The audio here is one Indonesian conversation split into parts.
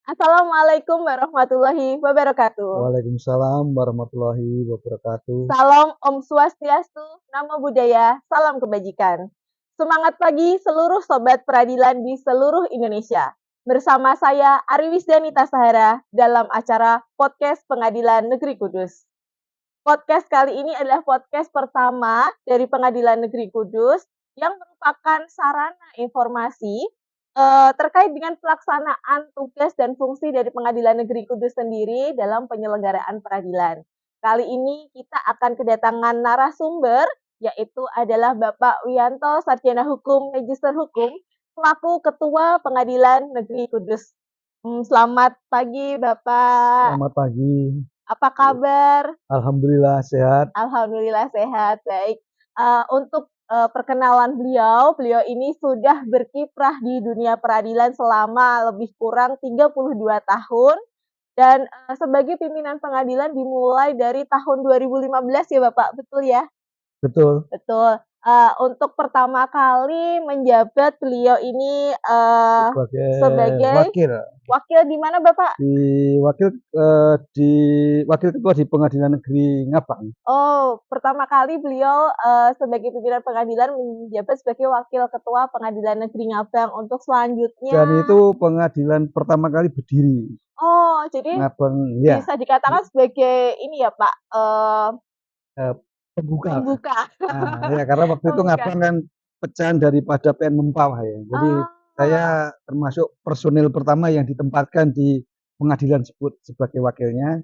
Assalamualaikum warahmatullahi wabarakatuh. Waalaikumsalam warahmatullahi wabarakatuh. Salam Om Swastiastu, Namo Buddhaya, salam kebajikan. Semangat pagi seluruh sobat peradilan di seluruh Indonesia. Bersama saya Ari Wisdanita Sahara dalam acara Podcast Pengadilan Negeri Kudus. Podcast kali ini adalah podcast pertama dari Pengadilan Negeri Kudus yang merupakan sarana informasi terkait dengan pelaksanaan tugas dan fungsi dari Pengadilan Negeri Kudus sendiri dalam penyelenggaraan peradilan. Kali ini kita akan kedatangan narasumber, yaitu adalah Bapak Wianto, Sarjana Hukum, Magister Hukum, selaku Ketua Pengadilan Negeri Kudus. Selamat pagi, Bapak. Selamat pagi. Apa kabar? Alhamdulillah sehat. Alhamdulillah sehat, baik. Untuk perkenalan beliau ini sudah berkiprah di dunia peradilan selama lebih kurang 32 tahun dan sebagai pimpinan pengadilan dimulai dari tahun 2015 ya Bapak, betul ya? Betul. Betul. Untuk pertama kali menjabat beliau ini sebagai wakil di mana Bapak? Di wakil ketua di Pengadilan Negeri Ngabang. Oh, pertama kali beliau sebagai pimpinan pengadilan menjabat sebagai wakil ketua Pengadilan Negeri Ngabang. Untuk selanjutnya. Dan itu pengadilan pertama kali berdiri. Oh, jadi Ngabang, ya. bisa dikatakan sebagai ini ya Pak, Pembuka. Nah, ya karena waktu itu Ngabang kan pecahan daripada PN Mempawah ya. Jadi saya termasuk personil pertama yang ditempatkan di pengadilan tersebut sebagai wakilnya.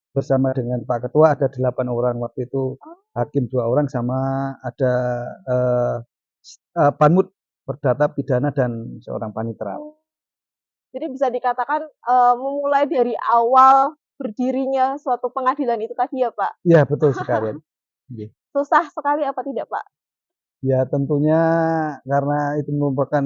Bersama dengan Pak Ketua ada 8 orang waktu itu, hakim 2 orang sama ada panmut perdata pidana dan seorang panitera. Jadi bisa dikatakan memulai dari awal berdirinya suatu pengadilan itu tadi ya Pak? Iya betul sekali. Susah sekali apa tidak Pak? Ya tentunya karena itu merupakan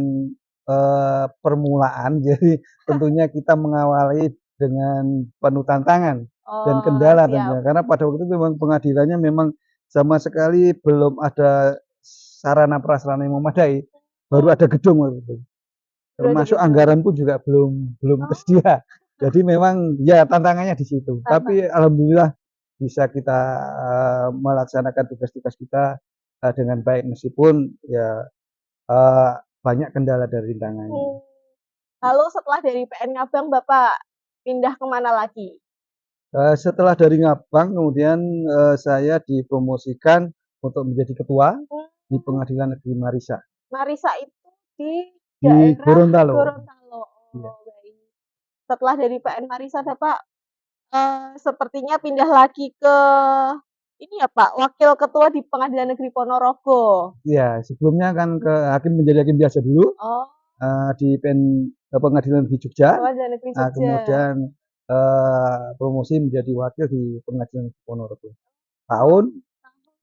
permulaan, jadi tentunya kita mengawali dengan penuh tantangan dan kendala tentunya. Karena pada waktu itu memang pengadilannya memang sama sekali belum ada sarana prasarana yang memadai, baru ada gedung waktu itu. Termasuk anggaran pun juga belum tersedia. Jadi memang ya tantangannya di situ. Tapi alhamdulillah bisa kita melaksanakan tugas-tugas kita dengan baik meskipun ya banyak kendala dari rintangannya. Lalu setelah dari PN Ngabang Bapak pindah kemana lagi? Setelah dari Ngabang kemudian saya dipromosikan untuk menjadi ketua di Pengadilan Negeri Marisa. Marisa itu di daerah Gorontalo. Ya. Setelah dari PN Marisa Bapak sepertinya pindah lagi ke ini ya Pak, wakil ketua di Pengadilan Negeri Ponorogo. Iya, sebelumnya kan menjadi hakim biasa dulu. Di Pengadilan Negeri Jogja. Kemudian promosi menjadi wakil di Pengadilan Negeri Ponorogo. Tahun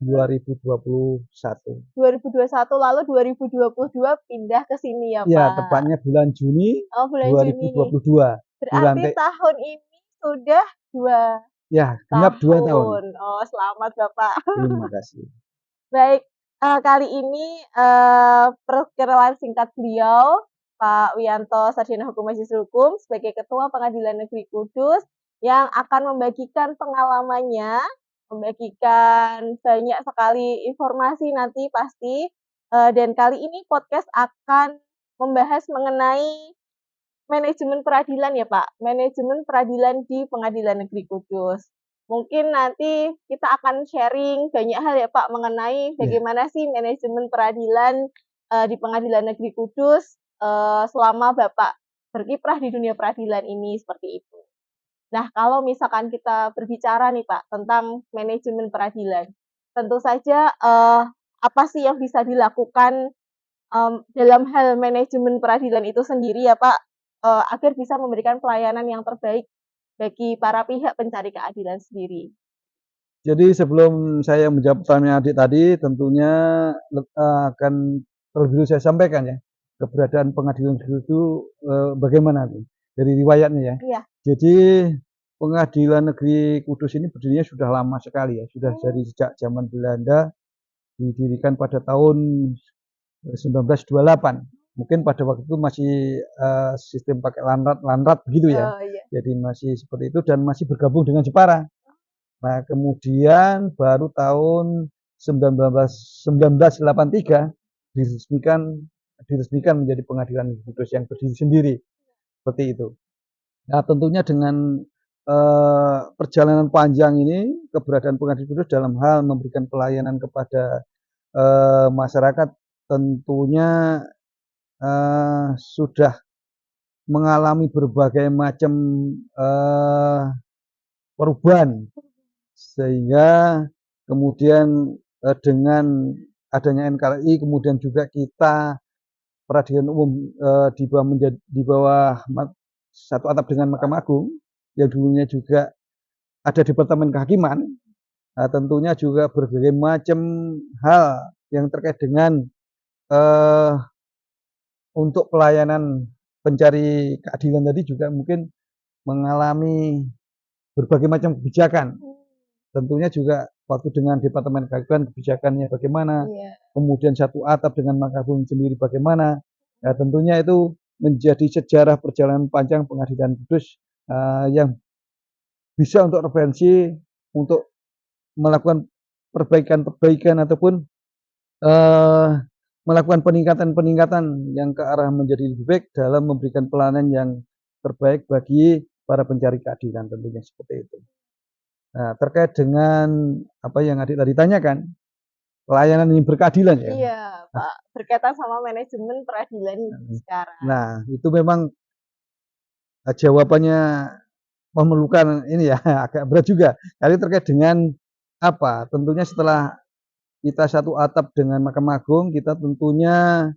2021. 2021 lalu 2022 pindah ke sini ya Pak? Iya, tepatnya bulan Juni 2022. Berarti tahun ini sudah 2 ya, genap 2 tahun. Oh, selamat Bapak. Terima kasih. Baik, kali ini perkenalan singkat beliau, Pak Wianto, Sarjana Hukum Magister Hukum, sebagai Ketua Pengadilan Negeri Kudus, yang akan membagikan pengalamannya, membagikan banyak sekali informasi nanti pasti, dan kali ini podcast akan membahas mengenai manajemen peradilan ya Pak, manajemen peradilan di Pengadilan Negeri Kudus. Mungkin nanti kita akan sharing banyak hal ya Pak mengenai bagaimana sih manajemen peradilan di Pengadilan Negeri Kudus selama Bapak berkiprah di dunia peradilan ini seperti itu. Nah, kalau misalkan kita berbicara nih Pak tentang manajemen peradilan, tentu saja apa sih yang bisa dilakukan dalam hal manajemen peradilan itu sendiri ya Pak, agar bisa memberikan pelayanan yang terbaik bagi para pihak pencari keadilan sendiri. Jadi sebelum saya menjawab pertanyaan adik tadi, tentunya akan terlebih dulu saya sampaikan ya, keberadaan pengadilan negeri itu bagaimana dari riwayatnya ya. Iya. Jadi Pengadilan Negeri Kudus ini berdirinya sudah lama sekali ya, sudah dari sejak zaman Belanda, didirikan pada tahun 1928. Mungkin pada waktu itu masih sistem pakai lanrat begitu ya. Oh, iya. Jadi masih seperti itu dan masih bergabung dengan Jepara. Nah, kemudian baru tahun 1983 diresmikan diresmikan menjadi Pengadilan Negeri Kudus yang berdiri sendiri, seperti itu. Nah, tentunya dengan perjalanan panjang ini, keberadaan Pengadilan Kudus dalam hal memberikan pelayanan kepada masyarakat tentunya sudah mengalami berbagai macam perubahan, sehingga kemudian dengan adanya NKRI, kemudian juga kita peradilan umum di bawah satu atap dengan Mahkamah Agung, yang dulunya juga ada Departemen Kehakiman. Nah, tentunya juga berbagai macam hal yang terkait dengan untuk pelayanan pencari keadilan tadi juga mungkin mengalami berbagai macam kebijakan. Tentunya juga waktu dengan Departemen Kehakiman kebijakannya bagaimana, kemudian satu atap dengan Mahkamah Agung sendiri bagaimana. Nah, tentunya itu menjadi sejarah perjalanan panjang Pengadilan Kudus yang bisa untuk referensi untuk melakukan perbaikan-perbaikan ataupun melakukan peningkatan-peningkatan yang ke arah menjadi lebih baik dalam memberikan pelayanan yang terbaik bagi para pencari keadilan, tentunya seperti itu. Nah, terkait dengan apa yang adik tadi tanyakan, pelayanan yang berkeadilan ya. Iya, Pak, berkaitan sama manajemen peradilan sekarang. Nah, itu memang jawabannya memerlukan ini ya, agak berat juga. Jadi terkait dengan apa? Tentunya setelah kita satu atap dengan Mahkamah Agung, kita tentunya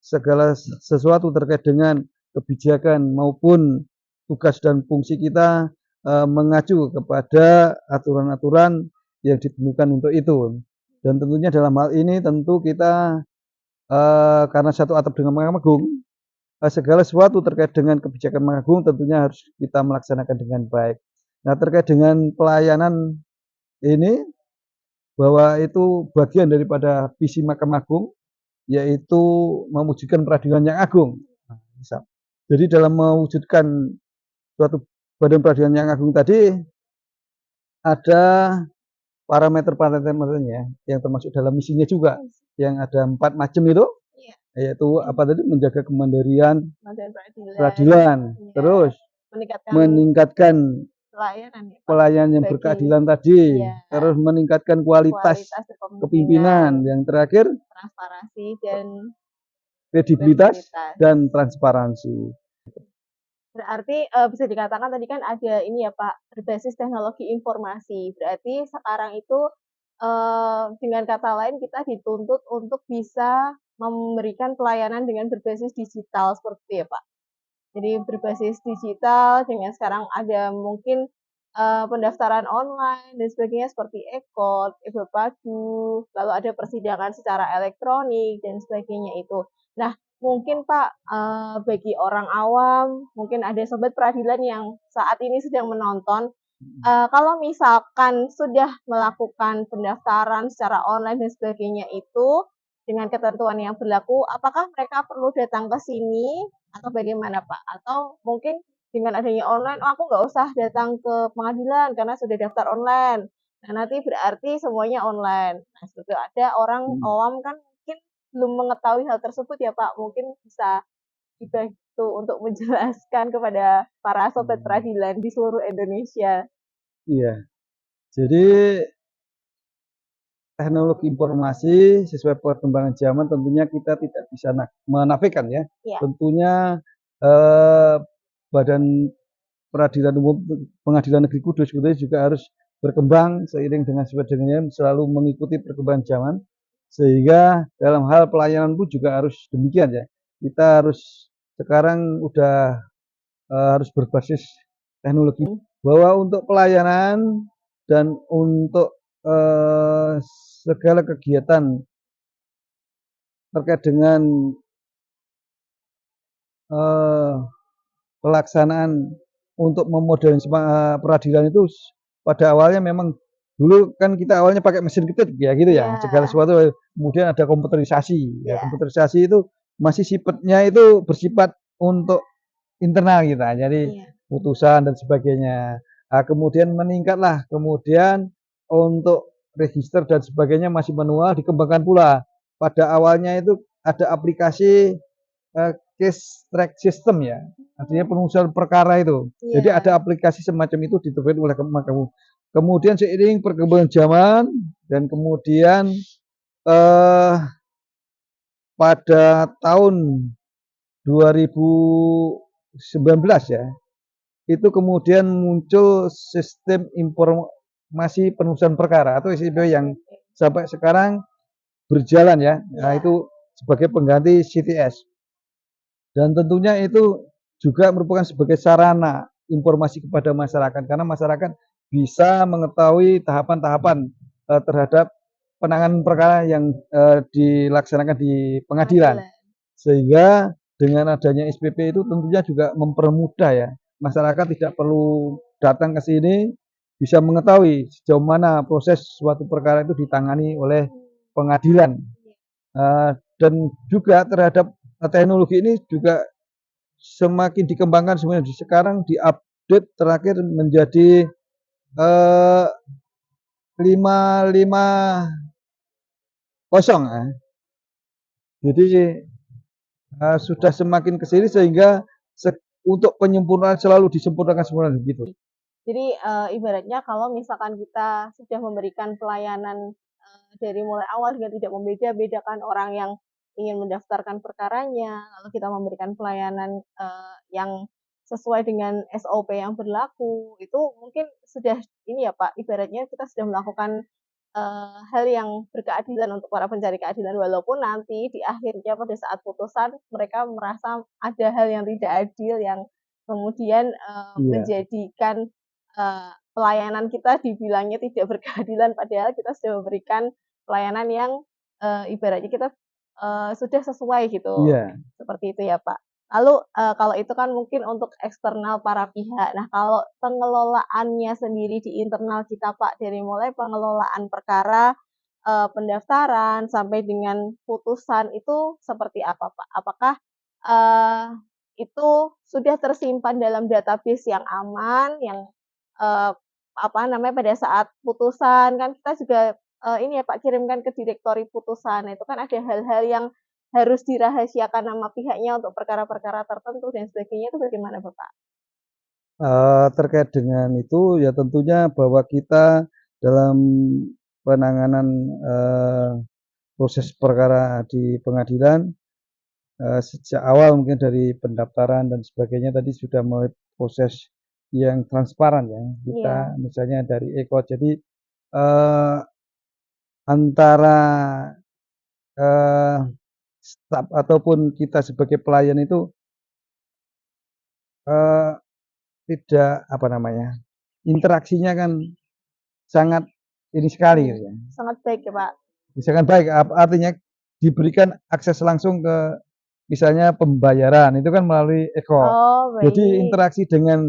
segala sesuatu terkait dengan kebijakan maupun tugas dan fungsi kita mengacu kepada aturan-aturan yang ditentukan untuk itu. Dan tentunya dalam hal ini tentu kita karena satu atap dengan Mahkamah Agung, segala sesuatu terkait dengan kebijakan Mahkamah Agung tentunya harus kita melaksanakan dengan baik. Nah, terkait dengan pelayanan ini, bahwa itu bagian daripada visi Mahkamah Agung, yaitu mewujudkan peradilan yang agung. Jadi dalam mewujudkan suatu badan peradilan yang agung tadi, ada parameter-parameternya yang termasuk dalam misinya juga, yang ada 4 macam itu, yaitu apa tadi, menjaga kemandirian peradilan, terus meningkatkan pelayanan yang berkeadilan tadi, terus meningkatkan kualitas kepimpinan, yang terakhir transparansi dan kredibilitas dan transparansi. Berarti bisa dikatakan tadi kan ada ini ya Pak, berbasis teknologi informasi. Berarti sekarang itu dengan kata lain kita dituntut untuk bisa memberikan pelayanan dengan berbasis digital seperti itu ya Pak. Jadi berbasis digital dengan sekarang ada mungkin pendaftaran online dan sebagainya seperti e-court, e-berpadu, lalu ada persidangan secara elektronik dan sebagainya itu. Nah, mungkin Pak, bagi orang awam, mungkin ada sobat peradilan yang saat ini sedang menonton, kalau misalkan sudah melakukan pendaftaran secara online dan sebagainya itu, dengan ketentuan yang berlaku, apakah mereka perlu datang ke sini atau bagaimana Pak? Atau mungkin dengan adanya online, oh aku nggak usah datang ke pengadilan karena sudah daftar online. Nah, nanti berarti semuanya online. Nah, seperti ada orang awam kan mungkin belum mengetahui hal tersebut ya Pak. Mungkin bisa dibantu untuk menjelaskan kepada para sobat peradilan di seluruh Indonesia. Iya. Jadi teknologi informasi sesuai perkembangan zaman tentunya kita tidak bisa menafikan ya. Tentunya Badan Peradilan Umum Pengadilan Negeri Kudus juga harus berkembang seiring dengan sebagainya, selalu mengikuti perkembangan zaman, sehingga dalam hal pelayanan pun juga harus demikian ya. Kita harus sekarang udah harus berbasis teknologi, bahwa untuk pelayanan dan untuk segala kegiatan terkait dengan pelaksanaan untuk memodernisasi peradilan itu pada awalnya memang dulu kan kita awalnya pakai mesin ketik ya gitu ya, segala sesuatu kemudian ada komputerisasi. Ya, komputerisasi itu masih sifatnya itu bersifat untuk internal kita, jadi putusan dan sebagainya. Nah, kemudian meningkatlah, kemudian untuk register dan sebagainya masih manual, dikembangkan pula. Pada awalnya itu ada aplikasi case track system ya, artinya pengurusan perkara itu. Jadi ada aplikasi semacam itu diterbitkan oleh kamu. Kemudian seiring perkembangan zaman dan kemudian pada tahun 2019 ya, itu kemudian muncul sistem informasi penulisan perkara atau SIP yang sampai sekarang berjalan ya. Nah, itu sebagai pengganti CTS. Dan tentunya itu juga merupakan sebagai sarana informasi kepada masyarakat karena masyarakat bisa mengetahui tahapan-tahapan terhadap penanganan perkara yang dilaksanakan di pengadilan. Sehingga dengan adanya SPP itu tentunya juga mempermudah ya. Masyarakat tidak perlu datang ke sini, bisa mengetahui sejauh mana proses suatu perkara itu ditangani oleh pengadilan. Dan juga terhadap teknologi ini juga semakin dikembangkan sebenarnya. Sekarang diupdate terakhir menjadi 550 ya. Jadi sudah semakin ke sini sehingga untuk penyempurnaan selalu disempurnakan begitu. Jadi ibaratnya kalau misalkan kita sudah memberikan pelayanan dari mulai awal hingga tidak membeda-bedakan orang yang ingin mendaftarkan perkaranya, lalu kita memberikan pelayanan yang sesuai dengan SOP yang berlaku, itu mungkin sudah ini ya Pak, ibaratnya kita sudah melakukan hal yang berkeadilan untuk para pencari keadilan, walaupun nanti di akhirnya pada saat putusan mereka merasa ada hal yang tidak adil yang kemudian menjadikan pelayanan kita dibilangnya tidak berkeadilan, padahal kita sudah memberikan pelayanan yang ibaratnya kita sudah sesuai gitu. Seperti itu ya Pak. Lalu kalau itu kan mungkin untuk eksternal para pihak. Nah, kalau pengelolaannya sendiri di internal kita Pak, dari mulai pengelolaan perkara, pendaftaran sampai dengan putusan itu seperti apa Pak? Apakah itu sudah tersimpan dalam database yang aman, yang apa namanya, pada saat putusan kan kita juga ini ya Pak, kirimkan ke direktori putusan. Nah, itu kan ada hal-hal yang harus dirahasiakan nama pihaknya untuk perkara-perkara tertentu dan sebagainya, itu bagaimana Bapak? Terkait dengan itu ya tentunya bahwa kita dalam penanganan proses perkara di pengadilan sejak awal mungkin dari pendaftaran dan sebagainya tadi sudah mulai proses yang transparan ya. Kita misalnya dari jadi antara staf ataupun kita sebagai pelayan itu tidak apa namanya, interaksinya kan sangat ini sekali gitu ya. Sangat baik ya Pak. Sangat baik, artinya diberikan akses langsung ke misalnya pembayaran itu kan melalui e-call. Jadi interaksi dengan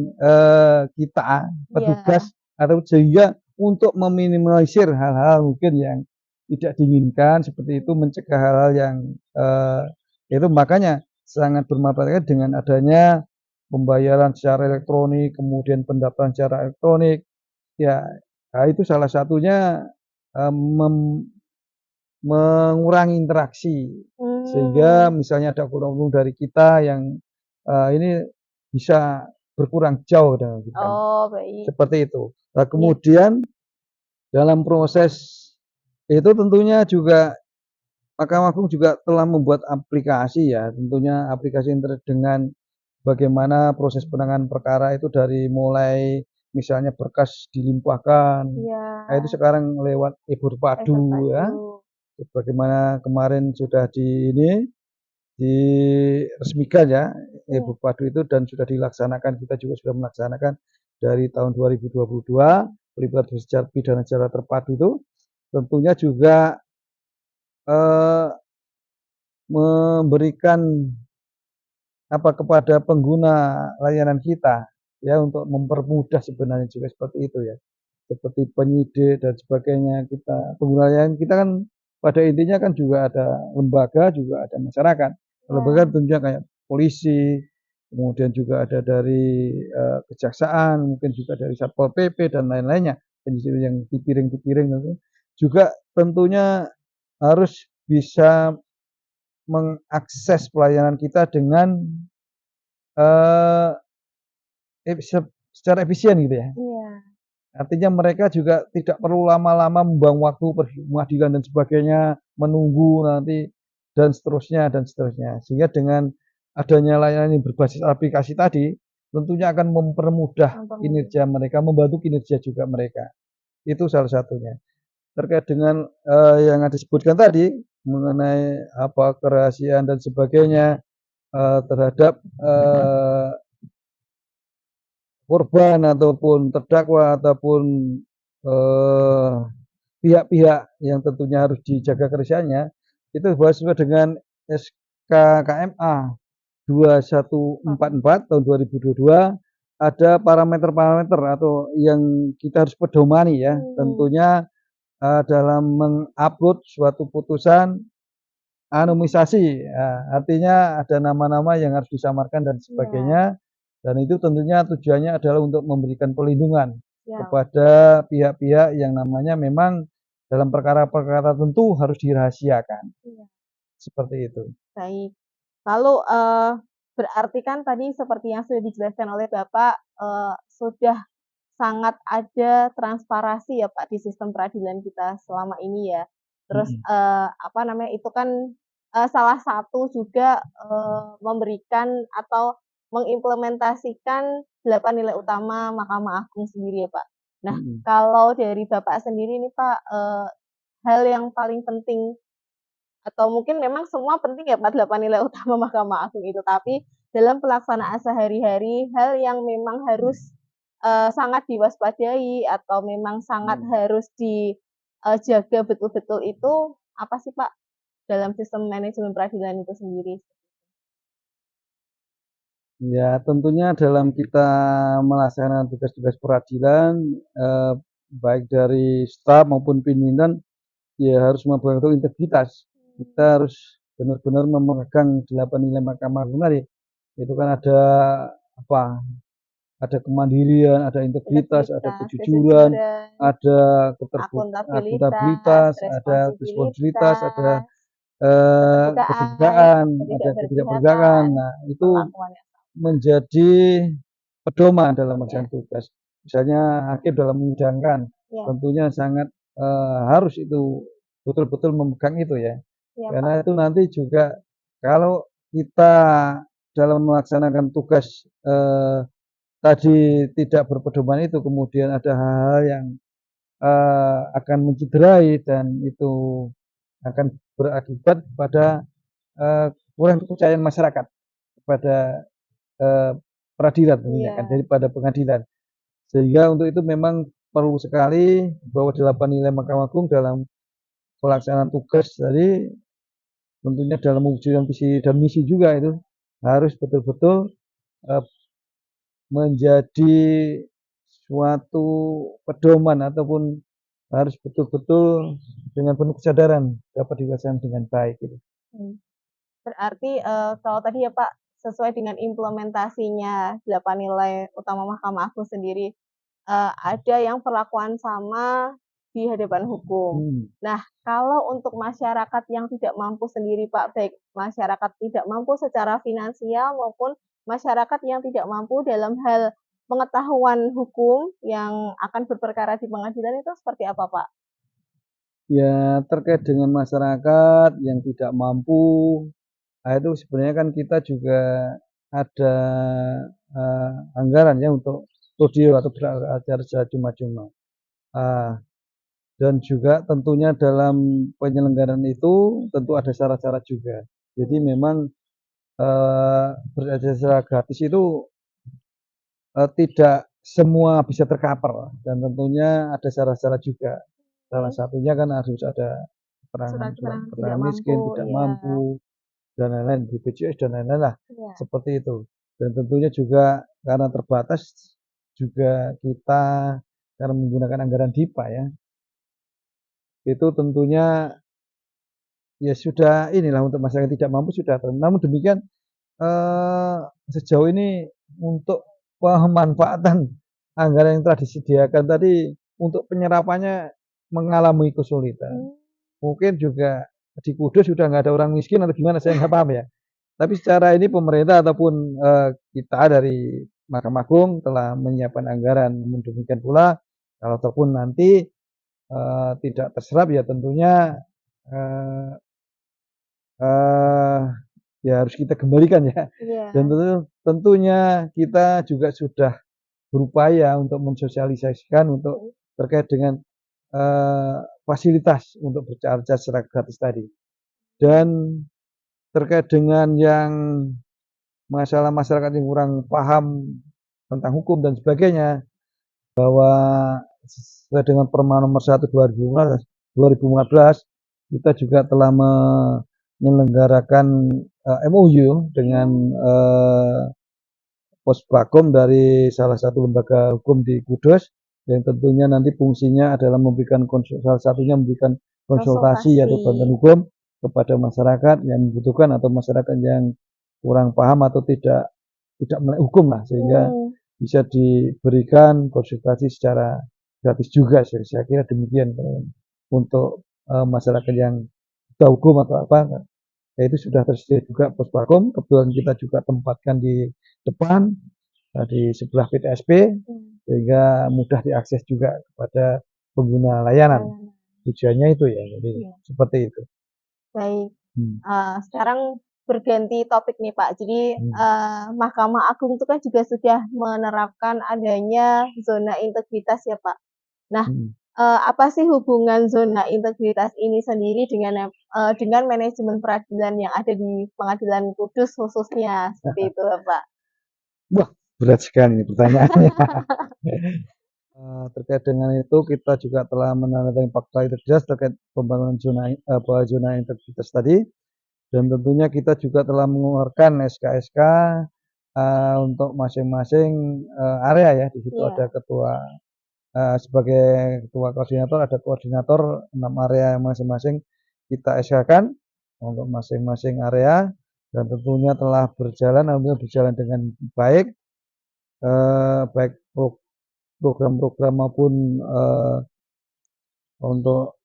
kita petugas atau sehingga untuk meminimalisir hal-hal mungkin yang tidak diinginkan seperti itu, mencegah hal-hal yang itu makanya sangat bermanfaat dengan adanya pembayaran secara elektronik, kemudian pendaftaran secara elektronik. Ya, nah itu salah satunya mengurangi interaksi sehingga misalnya ada oknum dari kita yang ini bisa berkurang jauh dengan kita. Baik. Seperti itu. Nah, kemudian dalam proses itu tentunya juga Mahkamah Agung juga telah membuat aplikasi ya, tentunya aplikasi internet dengan bagaimana proses penanganan perkara itu dari mulai misalnya berkas dilimpahkan. Nah, itu sekarang lewat e-Padu ya. Bagaimana kemarin sudah diresmikan ya e-Padu itu dan sudah dilaksanakan, kita juga sudah melaksanakan dari tahun 2022 pelibatan secara pidana secara terpadu itu tentunya juga memberikan apa kepada pengguna layanan kita ya untuk mempermudah sebenarnya juga seperti itu ya. Seperti penyidik dan sebagainya kita pengguna layanan kita kan pada intinya kan juga ada lembaga juga ada masyarakat. lembaga tentunya kayak polisi, kemudian juga ada dari kejaksaan, mungkin juga dari Satpol PP dan lain-lainnya, penyidik yang dipiring nanti juga tentunya harus bisa mengakses pelayanan kita dengan eh, secara efisien gitu ya. Iya. Artinya mereka juga tidak perlu lama-lama membuang waktu pergi pengadilan dan sebagainya, menunggu nanti dan seterusnya dan seterusnya. Sehingga dengan adanya layanan yang berbasis aplikasi tadi, tentunya akan mempermudah kinerja mereka, membantu kinerja juga mereka. Itu salah satunya. Terkait dengan yang Anda sebutkan tadi mengenai apa kerahasiaan dan sebagainya terhadap korban ataupun terdakwa ataupun eh, pihak-pihak yang tentunya harus dijaga kerahasiaannya itu sesuai dengan SK KMA 2144 tahun 2022 ada parameter-parameter atau yang kita harus pedomani ya tentunya dalam mengupload suatu putusan anonimasi artinya ada nama-nama yang harus disamarkan dan sebagainya dan itu tentunya tujuannya adalah untuk memberikan perlindungan kepada pihak-pihak yang namanya memang dalam perkara-perkara tentu harus dirahasiakan. Seperti itu. Baik. Lalu berarti kan tadi seperti yang sudah dijelaskan oleh Bapak sudah sangat ada transparansi ya Pak di sistem peradilan kita selama ini ya. Terus apa namanya itu kan salah satu juga memberikan atau mengimplementasikan 8 nilai utama Mahkamah Agung sendiri ya Pak. Nah, kalau dari Bapak sendiri nih Pak hal yang paling penting atau mungkin memang semua penting ya Pak 8 nilai utama Mahkamah Agung itu, tapi dalam pelaksanaan sehari-hari hal yang memang harus sangat diwaspadai atau memang sangat harus dijaga betul-betul itu apa sih Pak dalam sistem manajemen peradilan itu sendiri? Ya, tentunya dalam kita melaksanakan tugas-tugas peradilan, baik dari staf maupun pimpinan, ya harus memperhatikan integritas. Kita harus benar-benar memegang 8 nilai Mahkamah Agung tadi. Itu kan ada apa? Ada kemandirian, ada integritas, ada kejujuran, ada akuntabilitas, ada responsibilitas, ada keterbukaan, ada ketidakberpihakan. Nah, itu menjadi pedoman dalam melaksanakan tugas. Misalnya hakim dalam menyidangkan, tentunya sangat harus itu betul-betul memegang itu ya. Karena itu nanti juga kalau kita dalam melaksanakan tugas tadi tidak berpedoman itu, kemudian ada hal-hal yang akan mencederai dan itu akan berakibat pada kurang kepercayaan masyarakat kepada peradilan tentunya kan daripada pengadilan. Sehingga untuk itu memang perlu sekali bahwa 8 nilai Mahkamah Agung dalam pelaksanaan tugas tadi tentunya dalam mewujudkan visi dan misi juga itu harus betul-betul menjadi suatu pedoman ataupun harus betul-betul dengan penuh kesadaran dapat dilaksanakan dengan baik gitu. Berarti kalau tadi ya Pak sesuai dengan implementasinya 8 nilai utama Mahkamah Agung sendiri ada yang perlakuan sama di hadapan hukum. Nah, kalau untuk masyarakat yang tidak mampu sendiri Pak, baik masyarakat tidak mampu secara finansial maupun masyarakat yang tidak mampu dalam hal pengetahuan hukum yang akan berperkara di pengadilan itu seperti apa Pak? Ya, terkait dengan masyarakat yang tidak mampu, nah itu sebenarnya kan kita juga ada anggaran ya untuk studio atau acara secara cuma-cuma. Dan juga tentunya dalam penyelenggaraan itu tentu ada syarat-syarat juga. Jadi memang beracara secara gratis itu tidak semua bisa tercover dan tentunya ada syarat-syarat juga. Salah satunya kan harus ada keterangan miskin, tidak mampu, dan lain-lain, BPJS dan lain-lain lah, seperti itu. Dan tentunya juga karena terbatas juga kita karena menggunakan anggaran DIPA ya, itu tentunya ya sudah inilah untuk masyarakat tidak mampu sudah. Namun demikian sejauh ini untuk pemanfaatan anggaran yang telah disediakan tadi untuk penyerapannya mengalami kesulitan. Mungkin juga di Kudus sudah nggak ada orang miskin atau gimana, saya nggak paham ya. Tapi secara ini pemerintah ataupun kita dari Mahkamah Agung telah menyiapkan anggaran. Demikian pula kalau ataupun nanti tidak terserap ya tentunya eh, eh, ya harus kita kembalikan ya. Iya. Dan tentunya kita juga sudah berupaya untuk mensosialisasikan untuk terkait dengan fasilitas untuk bercharge secara gratis tadi. Dan terkait dengan yang masalah masyarakat yang kurang paham tentang hukum dan sebagainya, bahwa sesuai dengan Perma nomor 1 2015 kita juga telah menyelenggarakan MOU dengan Posbakom dari salah satu lembaga hukum di Kudus yang tentunya nanti fungsinya adalah memberikan salah satunya memberikan konsultasi atau bantuan hukum kepada masyarakat yang membutuhkan atau masyarakat yang kurang paham atau tidak melek hukum lah, sehingga bisa diberikan konsultasi secara gratis juga. Saya kira demikian untuk masyarakat yang tahu hukum atau apa, ya itu sudah tersedia juga Posbakom. Kebetulan kita juga tempatkan di depan di sebelah PTSP sehingga mudah diakses juga kepada pengguna layanan. Tujuannya itu ya, jadi seperti itu. Baik. Sekarang berganti topik nih Pak. Jadi Mahkamah Agung itu kan juga sudah menerapkan adanya zona integritas ya Pak. Nah, apa sih hubungan zona integritas ini sendiri dengan manajemen peradilan yang ada di Pengadilan Kudus khususnya, seperti itu Pak? Wah, berat sekali ini pertanyaannya. Terkait dengan itu kita juga telah menandatangani fakta integritas terkait pembangunan zona integritas tadi, dan tentunya kita juga telah mengeluarkan SK-SK untuk masing-masing area ya. Di situ ada ketua sebagai ketua koordinator, ada koordinator 6 area masing-masing kita SK-kan untuk masing-masing area, dan tentunya telah berjalan dengan baik, baik program-program maupun untuk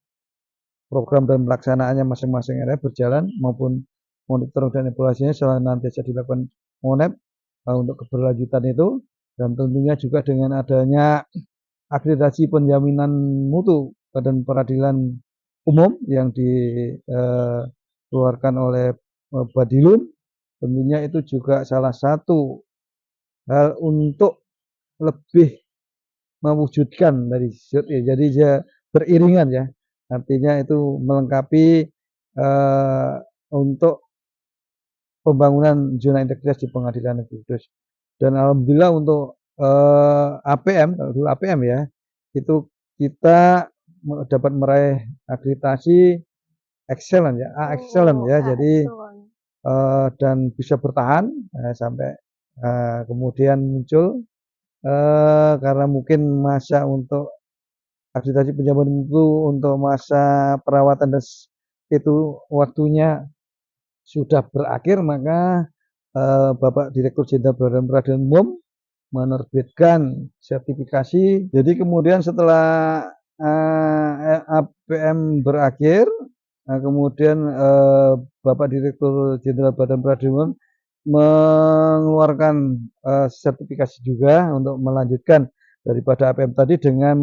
program dan pelaksanaannya masing-masing area berjalan, maupun monitor dan evaluasinya selalu nanti bisa dilakukan monep untuk keberlanjutan itu. Dan tentunya juga dengan adanya akreditasi penjaminan mutu Badan Peradilan Umum yang dikeluarkan oleh Badilun, tentunya itu juga salah satu hal untuk lebih mewujudkan dari ya, jadi dia beriringan ya, artinya itu melengkapi untuk pembangunan zona integritas di Pengadilan Negeri Kudus. Dan alhamdulillah untuk APM, dulu APM ya, itu kita dapat meraih akreditasi excellent ya, excellent ya. Jadi dan bisa bertahan sampai kemudian muncul karena mungkin masa untuk akreditasi penjamin itu untuk masa perawatan dan itu waktunya sudah berakhir, maka Bapak Direktur Jenderal Badan Peradilan Umum menerbitkan sertifikasi. Jadi kemudian setelah APM berakhir, kemudian Bapak Direktur Jenderal Badan Peradilan Umum mengeluarkan sertifikasi juga untuk melanjutkan daripada APM tadi dengan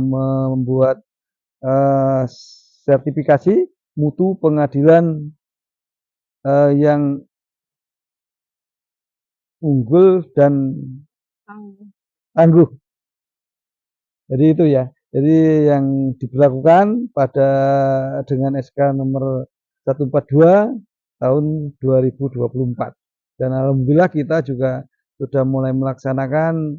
membuat sertifikasi mutu pengadilan yang unggul dan tangguh. Jadi itu ya. Jadi yang diberlakukan dengan SK nomor 142 tahun 2024. Dan alhamdulillah kita juga sudah mulai melaksanakan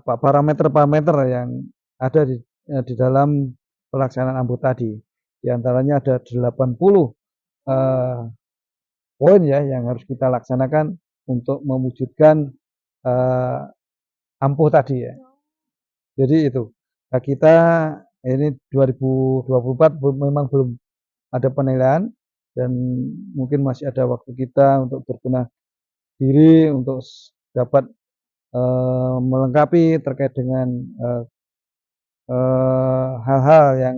parameter-parameter yang ada di dalam pelaksanaan AMPU tadi. Di antaranya ada 80 poin ya yang harus kita laksanakan untuk mewujudkan AMPU tadi ya. Jadi itu. Nah, kita Ini 2024 memang belum ada penilaian dan mungkin masih ada waktu kita untuk berbenah diri untuk dapat melengkapi terkait dengan hal-hal yang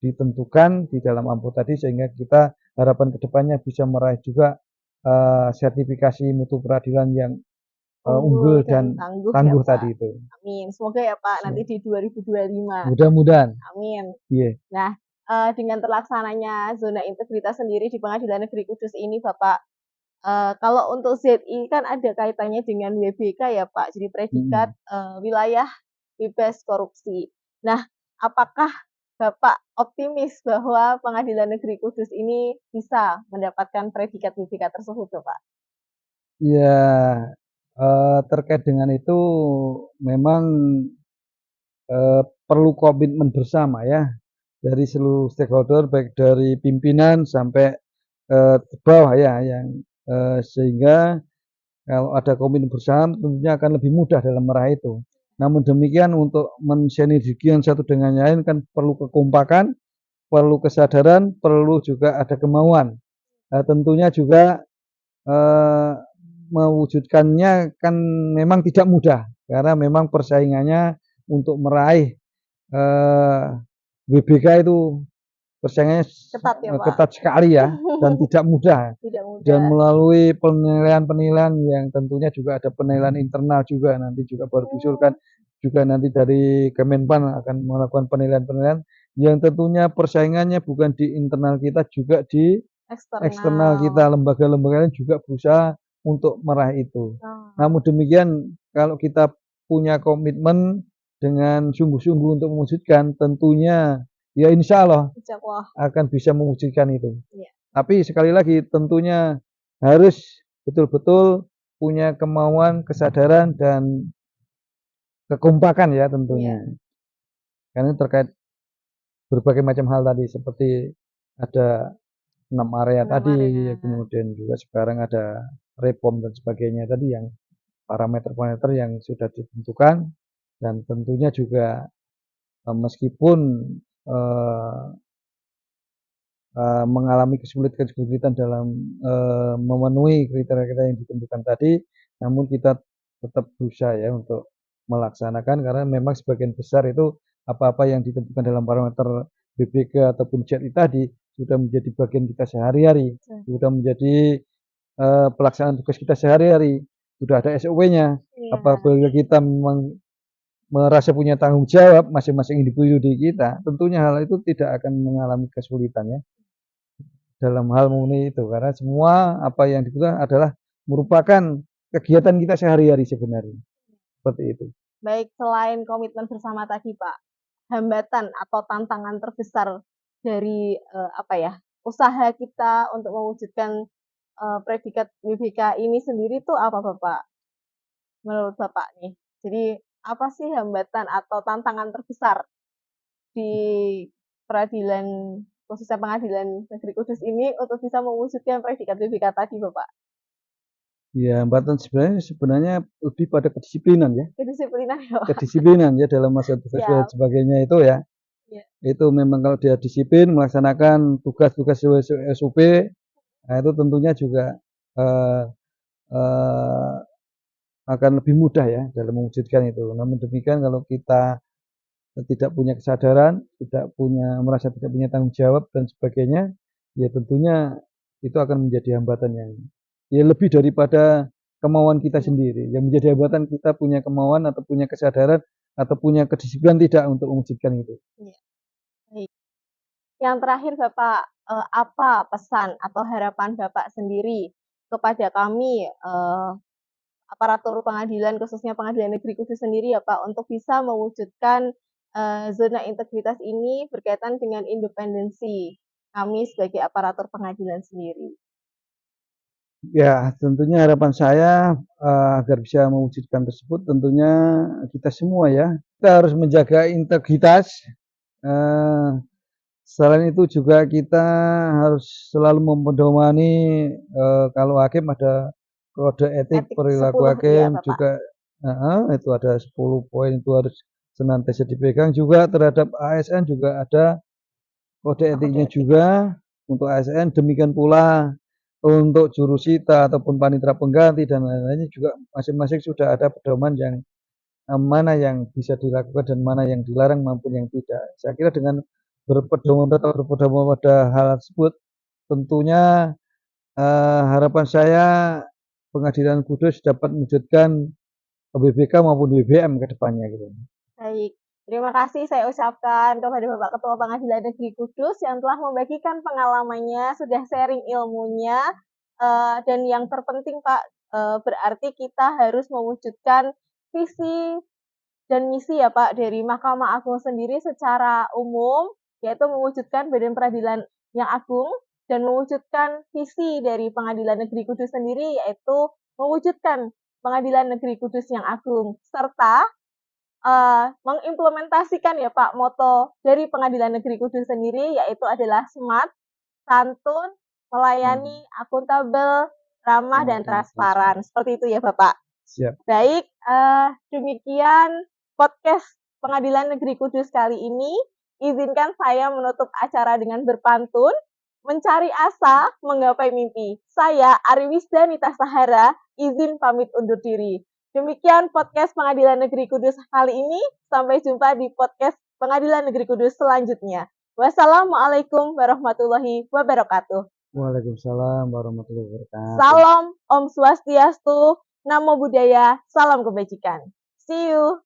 ditentukan di dalam AMPO tadi sehingga kita harapan kedepannya bisa meraih juga sertifikasi mutu peradilan yang unggul dan tangguh ya, tadi Pak. itu. Amin. Semoga ya Pak nanti di 2025. Mudah-mudahan. Amin. Iya. Nah, dengan terlaksananya zona integritas sendiri di Pengadilan Negeri Kudus ini Bapak, kalau untuk ZI kan ada kaitannya dengan WBK ya Pak, jadi predikat wilayah bebas korupsi. Nah, apakah Bapak optimis bahwa Pengadilan Negeri Kudus ini bisa mendapatkan predikat WBK tersebut Bapak? Ya, terkait dengan itu memang perlu komitmen bersama ya dari seluruh stakeholder baik dari pimpinan sampai bawah ya yang sehingga kalau ada komitmen bersama tentunya akan lebih mudah dalam meraih itu. Namun demikian untuk mensinergikan satu dengan yang lain kan perlu kekompakan, perlu kesadaran, perlu juga ada kemauan. Tentunya juga mewujudkannya kan memang tidak mudah karena memang persaingannya untuk meraih WBK itu persaingannya Ketat ya Pak? ketat sekali ya dan tidak mudah. Tidak mudah. Dan melalui penilaian-penilaian yang tentunya juga ada penilaian internal juga nanti juga baru diusulkan juga nanti dari Kemenpan akan melakukan penilaian-penilaian yang tentunya persaingannya bukan di internal kita juga di eksternal kita, lembaga-lembaga juga berusaha untuk meraih itu. Namun demikian kalau kita punya komitmen dengan sungguh-sungguh untuk mewujudkan tentunya ya insya Allah akan bisa mewujudkan itu. Ya. Tapi sekali lagi tentunya harus betul-betul punya kemauan, kesadaran dan kekompakan ya tentunya. Ya. Karena terkait berbagai macam hal tadi seperti ada 6 area tadi, area. Kemudian juga sekarang ada reform dan sebagainya tadi yang parameter-parameter yang sudah ditentukan dan tentunya juga meskipun mengalami kesulitan dalam memenuhi kriteria-kriteria yang ditentukan tadi, namun kita tetap berusaha ya untuk melaksanakan karena memang sebagian besar itu apa-apa yang ditentukan dalam parameter BPK ataupun JRI tadi sudah menjadi bagian kita sehari-hari, sudah menjadi pelaksanaan tugas kita sehari-hari, sudah ada SOP-nya. Apabila kita memang merasa punya tanggung jawab masing-masing individu di kita, tentunya hal itu tidak akan mengalami kesulitan ya dalam hal memenuhi itu karena semua apa yang dibutuhkan adalah merupakan kegiatan kita sehari-hari sebenarnya seperti itu. Baik, selain komitmen bersama tadi Pak, hambatan atau tantangan terbesar dari usaha kita untuk mewujudkan predikat WBK ini sendiri tuh apa Bapak? Menurut Bapak nih. Jadi apa sih hambatan atau tantangan terbesar di peradilan khususnya Pengadilan Negeri Kudus ini untuk bisa mewujudkan predikat WBK tadi Bapak? Ya, hambatan sebenarnya lebih pada kedisiplinan ya. Kedisiplinan ya Pak? Kedisiplinan ya dalam masa tugas dan sebagainya itu ya. Itu memang kalau dia disiplin melaksanakan tugas-tugas SOP, nah itu tentunya juga akan lebih mudah ya dalam mewujudkan itu. Namun demikian kalau kita tidak punya kesadaran, merasa tidak punya tanggung jawab dan sebagainya, ya tentunya itu akan menjadi hambatan yang ya lebih daripada kemauan kita sendiri. Yang menjadi hambatan kita punya kemauan atau punya kesadaran atau punya kedisiplinan tidak untuk mewujudkan itu. Ya. Yang terakhir Bapak, apa pesan atau harapan Bapak sendiri kepada kami aparatur pengadilan khususnya Pengadilan Negeri Kudus sendiri ya Pak untuk bisa mewujudkan zona integritas ini berkaitan dengan independensi kami sebagai aparatur pengadilan sendiri. Ya, tentunya harapan saya agar bisa mewujudkan tersebut tentunya kita semua ya. Kita harus menjaga integritas. Selain itu juga kita harus selalu mempedomani kalau hakim ada kode etik perilaku hakim ya, juga itu ada 10 poin itu harus senantiasa dipegang. Juga terhadap ASN juga ada kode etiknya juga untuk ASN, demikian pula untuk jurusita ataupun panitera pengganti dan lain-lainnya juga masing-masing sudah ada pedoman yang mana yang bisa dilakukan dan mana yang dilarang maupun yang tidak. Saya kira dengan berpedoman pada hal tersebut, tentunya harapan saya Pengadilan Kudus dapat mewujudkan BBK maupun BBM ke depannya gitu. Baik, terima kasih saya ucapkan kepada Bapak Ketua Pengadilan Negeri Kudus yang telah membagikan pengalamannya, sudah sharing ilmunya, dan yang terpenting Pak, berarti kita harus mewujudkan visi dan misi ya Pak dari Mahkamah Agung sendiri secara umum, yaitu mewujudkan Badan Peradilan yang Agung dan mewujudkan visi dari Pengadilan Negeri Kudus sendiri, yaitu mewujudkan Pengadilan Negeri Kudus yang Agung, serta mengimplementasikan ya Pak moto dari Pengadilan Negeri Kudus sendiri, yaitu adalah smart, santun, melayani, akuntabel, ramah, dan transparan. Seperti itu ya Bapak. Siap. Baik, demikian podcast Pengadilan Negeri Kudus kali ini. Izinkan saya menutup acara dengan berpantun. Mencari asa, menggapai mimpi. Saya Ariwisda Nita Sahara, izin pamit undur diri. Demikian podcast Pengadilan Negeri Kudus kali ini. Sampai jumpa di podcast Pengadilan Negeri Kudus selanjutnya. Wassalamualaikum warahmatullahi wabarakatuh. Waalaikumsalam warahmatullahi wabarakatuh. Salam Om Swastiastu, Namo Buddhaya, salam kebajikan. See you.